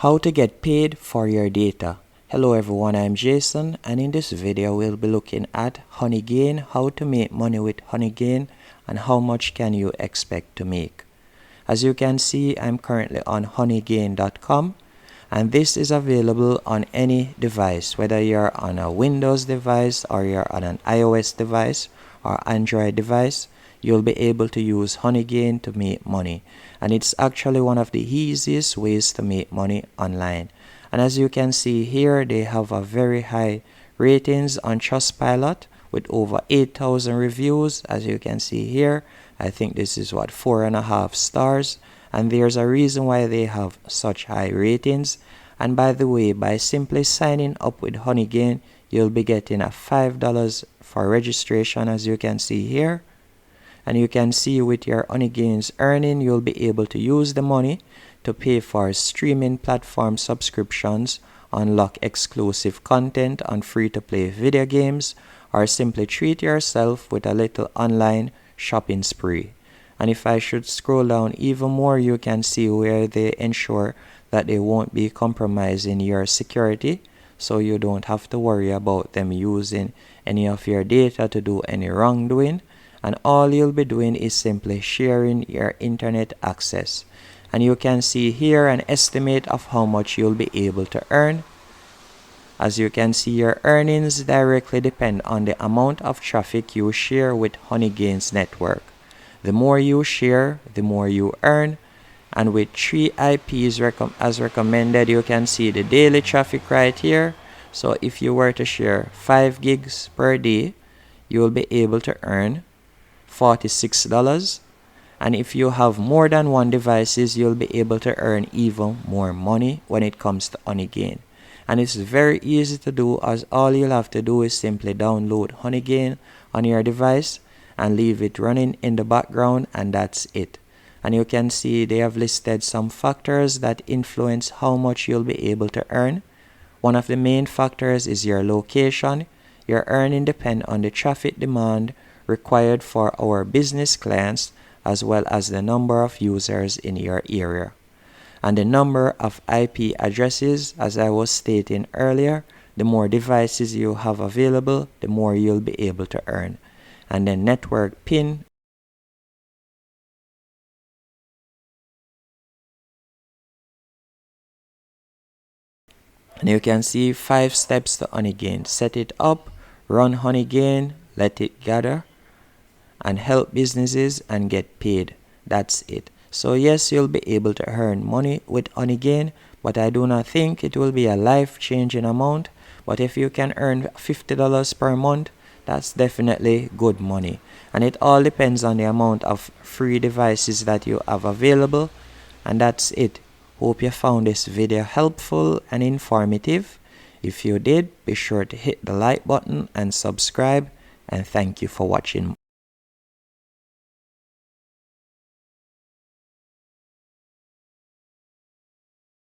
How to get paid for your data. Hello everyone, I'm Jason, and in this video we'll be looking at Honeygain, how to make money with Honeygain, and how much can you expect to make. As you can see, I'm currently on honeygain.com, and this is available on any device, whether you're on a Windows device or you're on an iOS device or Android device. You'll be able to use Honeygain to make money, and it's actually one of the easiest ways to make money online. And as you can see here, they have a very high ratings on Trustpilot with over 8,000 reviews. As you can see here, I think this is 4.5 stars, and there's a reason why they have such high ratings. And by the way, by simply signing up with Honeygain, you'll be getting a $5 for registration, as you can see here. And you can see with your Honeygain's earning, you'll be able to use the money to pay for streaming platform subscriptions, unlock exclusive content on free-to-play video games, or simply treat yourself with a little online shopping spree. And if I should scroll down even more, you can see where they ensure that they won't be compromising your security, so you don't have to worry about them using any of your data to do any wrongdoing. And all you'll be doing is simply sharing your internet access. And you can see here an estimate of how much you'll be able to earn. As you can see, your earnings directly depend on the amount of traffic you share with Honeygain's network. The more you share, the more you earn. And with 3 IPs as recommended, you can see the daily traffic right here. So if you were to share 5 gigs per day, you will be able to earn $46. And if you have more than one devices, you'll be able to earn even more money when it comes to Honeygain. And it's very easy to do, as all you'll have to do is simply download Honeygain on your device and leave it running in the background, and that's it. And you can see they have listed some factors that influence how much you'll be able to earn. One of the main factors is your location. Your earning depends on the traffic demand required for our business clients, as well as the number of users in your area. And the number of IP addresses, as I was stating earlier, the more devices you have available, the more you'll be able to earn. And then network PIN. And you can see 5 steps to Honeygain. Set it up, run Honeygain, let it gather, and help businesses and get paid. That's it. So yes, you'll be able to earn money with Honeygain, but I do not think it will be a life-changing amount. But if you can earn $50 per month, that's definitely good money. And it all depends on the amount of free devices that you have available. And that's it. Hope you found this video helpful and informative. If you did, be sure to hit the like button and subscribe. And thank you for watching.